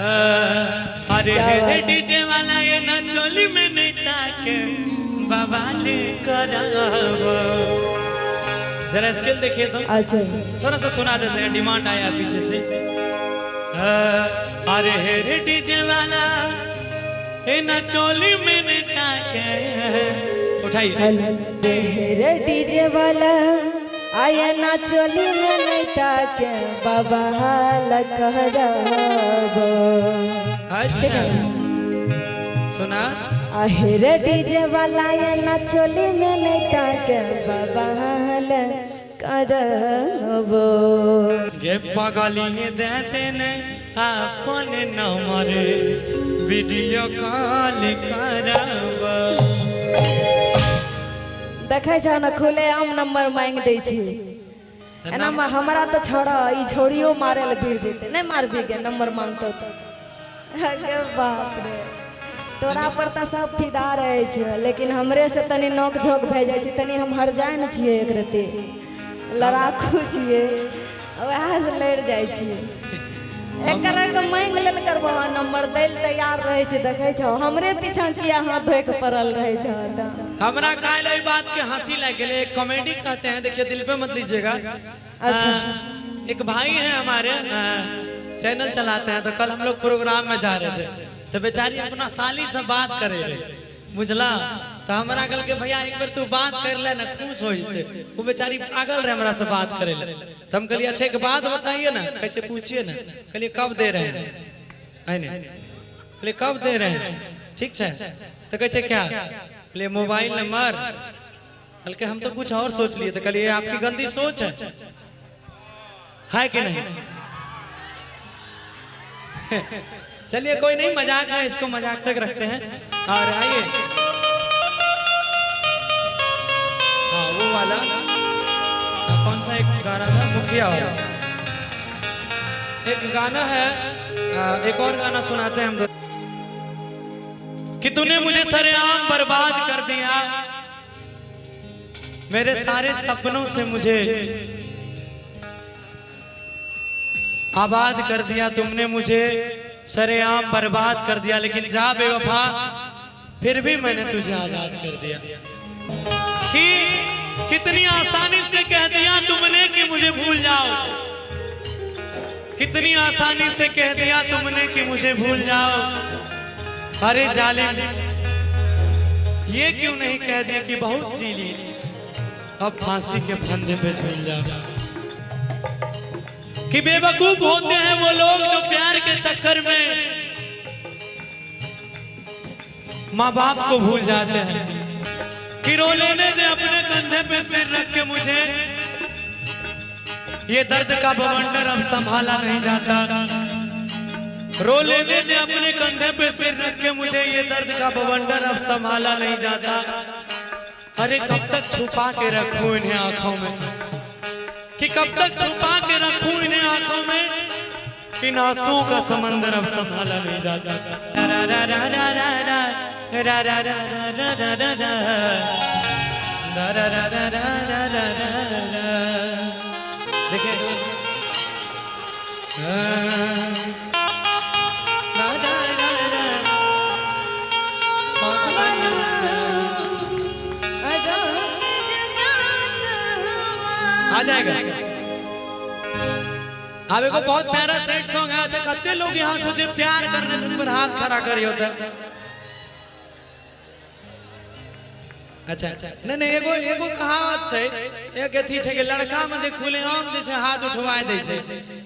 अरे हेरे डीजे वाला ये ना चोली में नहीं ताके बवाले करावो। जरा स्केल देखिए तो। अच्छा थोड़ा सा सुना देते हैं, डिमांड आया पीछे से। अरे हेरे डीजे वाला ये ना चोली में नहीं ताके। उठाइए। हेरे डीजे वाला आया ना चोली में नहीं ताके बाबा हाल कहरावो। अच्छा सुना। हेरे डीजे वाला आया ना चोली में नहीं ताके बाबा हाल कहरावो। गे पगली देते नहीं अपन नंबर वीडियो कॉल करावो। देखे छ ना खुले आम नंबर मांग दे छी एना में हमरा तो छोड़ा ई छोड़ियो मारे ले भीड़ जेते नहीं मारबी के नंबर मांगतो तो। अरे बाप रे तोरा पर त सब फिदा रहे छ, लेकिन हमरे से तनी नोक झोक भे जाय छी। तनी हम हर जाय न छिए एक रते लड़ाकू छिए, वएह से लड़ जाय छिए। एकरा के मांग लेल करबो नंबर दैल तैयार रहे छै। देखे छ हमरे पीछा किया हाथ धोए के पड़ल रहे छ। हमरा काल ई बात के हंसी लग गेले। कॉमेडी कहते हैं, देखिए दिल पे मत लीजिएगा। अच्छा एक भाई हैं हमारे, चैनल चलाते हैं। तो कल हम लोग प्रोग्राम में जा रहे थे, तो बेचारी अपना साली से बात करे रहे, बुझला। तो हमरा कल के भैया एक बार तू बात कर ले ना, खुश हो जते। वो बेचारी पागल रहे हमरा से बात करे ले। तो हम कहलिए अच्छा एक बात बताइए ना, कैसे पूछिए ना। कहलिए कब दे रहे हैं, है ना। कहलिए कब दे रहे हैं, ठीक है। तो कैसे क्या, कहलिए मोबाइल नंबर। हल्के हम तो कुछ और सोच लिए। तो कहलिए आपकी गंदी सोच है कि नहीं। चलिए कोई नहीं, मजाक है, इसको मजाक तक रखते हैं। और आइए हाँ वो वाला कौन सा एक गाना था, मुखिया वाला एक गाना है। एक और गाना सुनाते हैं हम कि तूने मुझे सरेआम बर्बाद कर दिया, मेरे सारे सपनों से मुझे आबाद कर दिया। तुमने मुझे सरेआम बर्बाद कर दिया, लेकिन जा बेवफा फिर भी मैंने तुझे आजाद कर दिया। कि कितनी आसानी से कह दिया तुमने कि मुझे भूल जाओ, कितनी आसानी से कह दिया तुमने कि मुझे भूल जाओ। अरे जालिम ये क्यों नहीं कह दिया कि बहुत जी ली, अब फांसी के फंदे पे झूल जाओ। कि बेवकूफ होते हैं वो लोग जो प्यार के चक्कर में माँ बाप को भूल जाते हैं। कि रो लेने दे अपने कंधे पे सिर रख के मुझे, ये दर्द का बवंडर अब संभाला नहीं जाता। रो लेने दे अपने कंधे पे सिर रख के मुझे, ये दर्द का बवंडर अब संभाला नहीं जाता। अरे कब तक छुपा के रखूं इन्हें आंखों में, कि कब तक छुपा के रखूं इन्हें आंखों में, कि आंसुओं का समंदर अब संभाला नहीं जाता। देखिए आ जाएगा। अब एक बहुत प्यारा सेट सॉन्ग है। अच्छा कितने लोग यहाँ सोचे प्यार करने से ऊपर हाथ खड़ा करिए होता। अच्छा नहीं एगो एगो कहावत है, एक अथी है कि लड़का में जे खुलेआम जैसे हाथ उठवा दे छे,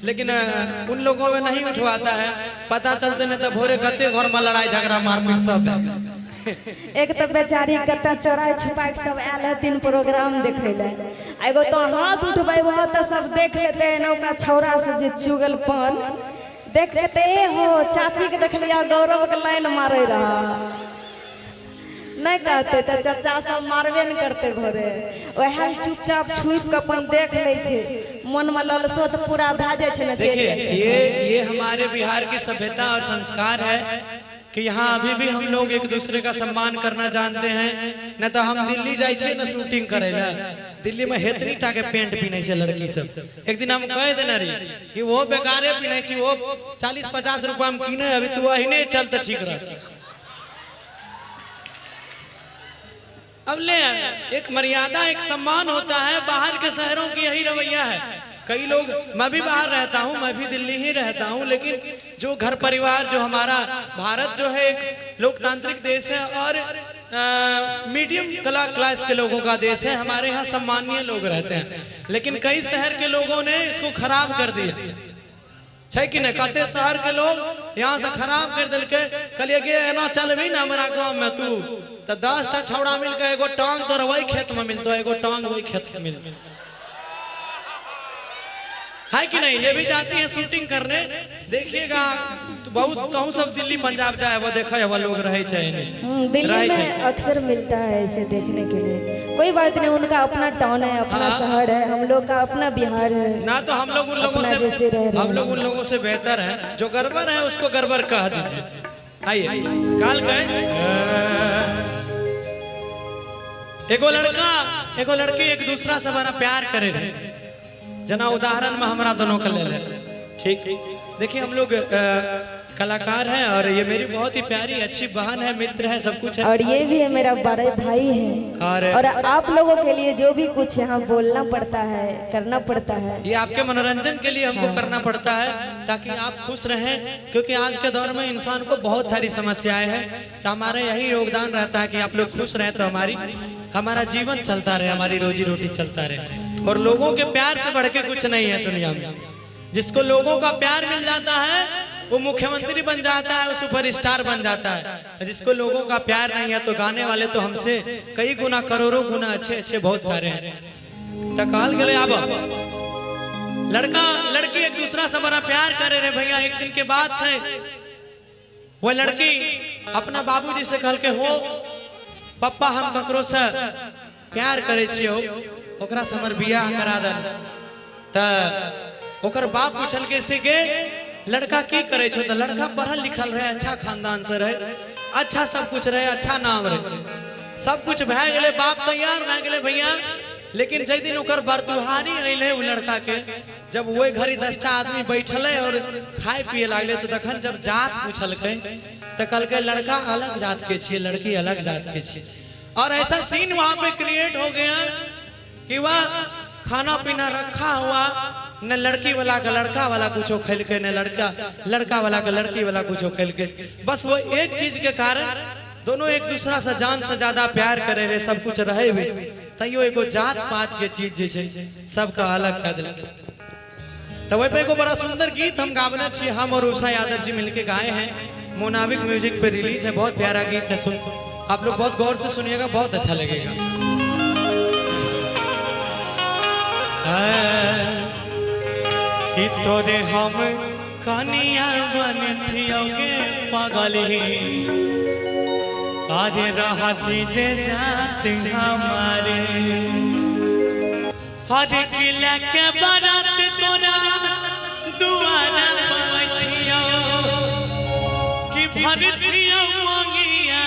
लेकिन उन लोगों में नहीं उठवाता है। पता चलते नहीं तो भोरे कते घर में लड़ाई झगड़ा मारपीट सब। एक तो बेचारी कत्ता चोराई छुपाई सब आयल हथिन प्रोग्राम देखे ले। एगो तो हाथ उठबेबो तो सब देख लेते नौका छौरा से जे चुगलपन देख लेते हो। चाची के देख लिया गौरव के लाइन मारे रहा, नहीं कहते तो चाचा सब मारबे नहीं करते घरे। वह चुपचाप छुप के अपन देख ले छे, मन में ललसो तो पूरा भा जाए छे। देखिए ये हमारे बिहार की सभ्यता और संस्कार है कि यहाँ अभी भी हम लोग एक दूसरे का सम्मान करना जानते हैं। न तो हम दिल्ली जाए छे न शूटिंग करे ला, दिल्ली में हेतनी टाके पेंट पीने छे लड़की सब। एक दिन हम कह देना रही कि वो बेकारे पीने छी, वो 40-50 रुपया में कीने, अभी तू अहिने चल तो ठीक रहती। अब ले एक मर्यादा एक सम्मान होता है। बाहर के शहरों की यही रवैया है। कई लोग, मैं भी बाहर रहता हूँ, मैं भी दिल्ली ही रहता हूँ, लेकिन जो घर परिवार, जो हमारा भारत जो है एक लोकतांत्रिक देश है और मीडियम क्लास के लोगों का देश है। हमारे यहाँ सम्मानीय लोग रहते हैं, लेकिन कई शहर के लोगों ने इसको खराब कर दिया छै कि नहीं। कहते शहर के लोग यहाँ से खराब कर दिल के, कलिए गे एना चल भी ना हमारा गाँव में तू तो 10टा छौड़ा मिलकर एगो टांग तो वही खेत में मिलतो, एगो टांग वही खेत में मिलतो है कि नहीं। ये भी जाती है शूटिंग करने, देखिएगा तो बहुत कहूँ सब दिल्ली पंजाब जाए वो देखा वो लोग रहे चाहिए। दिल्ली में अक्सर मिलता है इसे देखने के लिए। कोई बात नहीं, उनका अपना टाउन है, अपना शहर है, हम लोग का अपना बिहार है ना। तो हम लोग उन लोगों से बेहतर है। जो गड़बड़ है उसको गड़बड़ कह दीजिए। आइए काल कहे एगो लड़का एगो लड़की एक दूसरा से बड़ा प्यार करे रहे। जना उदाहरण में हमारा दोनों का ले ले, ठीक। देखिए हम लोग कलाकार हैं और ये मेरी बहुत ही प्यारी अच्छी बहन है, मित्र है, सब कुछ है। और ये भी है मेरा बड़े भाई है। और आप लोगों के लिए जो भी कुछ यहाँ बोलना पड़ता है, करना पड़ता है, ये आपके मनोरंजन के लिए हमको करना पड़ता है ताकि आप खुश रहें। क्योंकि आज के दौर में इंसान को बहुत सारी समस्याएं हैं, तो हमारा यही योगदान रहता है कि आप लोग खुश रहें तो हमारा जीवन चलता रहे, हमारी रोजी रोटी चलता रहे। और लोगों के प्यार से बढ़ के कुछ नहीं है दुनिया में। जिसको लोगों का प्यार मिल जाता है वो मुख्यमंत्री बन जाता है, वो सुपरस्टार बन जाता है। जिसको लोगों का प्यार नहीं है तो गाने वाले तो हमसे कई गुना करोड़ों गुना अच्छे अच्छे बहुत सारे हैं। तकाल गले अब लड़का लड़की एक दूसरा से बड़ा प्यार करे रहे भैया। एक दिन के बाद से वो लड़की अपना बाबूजी से कहल के हो पप्पा हम ककरो से प्यार करे छियो, ओकरा से हमर बियाह करा दन। त ओकर बाप पूछल के से के लड़का की करे छो, तो लड़का पढ़ल लिखल रहे, अच्छा खानदान से रहे, अच्छा सब कुछ रहे, अच्छा नाम रहे, सब कुछ भए गेले, बाप तैयार भए गेले भैया। लेकिन जै दिन ओकर बरतुहारी अइले उ लड़का के, जब वही घड़ी 10टा आदमी बैठले और खाए पिए लागले, तो तखन जब जात पूछलकै तो कहलकै लड़का अलग जात के छिए, लड़की अलग जात के छिए। और ऐसा सीन वहां पे क्रिएट हो गया कि वह खाना पीना रखा हुआ, न लड़की वाला का लड़का वाला कुछ खेल के, न लड़का वाला का लड़की वाला कुछ खेल के। बस वो एक चीज के कारण दोनों एक दूसरा से जान से ज्यादा प्यार करे रहे, सब कुछ रहे भी, तैयो एगो जात पात के चीज जे सबका अलग कर दिल। तो वही पे एगो बड़ा सुंदर गीत हम गावने छी, हम और उषा यादव जी मिलके गाए हैं, मोनाबिक म्यूजिक पे रिलीज है। बहुत प्यारा गीत है, सुन आप लोग बहुत गौर से सुनिएगा, बहुत अच्छा लगेगा। कि तोरे हम कनिया बनथियोगे पागली, आज रहा दीजे जात हमारे, आज किला के बारात तोरा दुआरा पवथियो, कि भरथियो मंगिया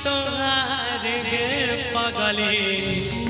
तोहार गे पागली।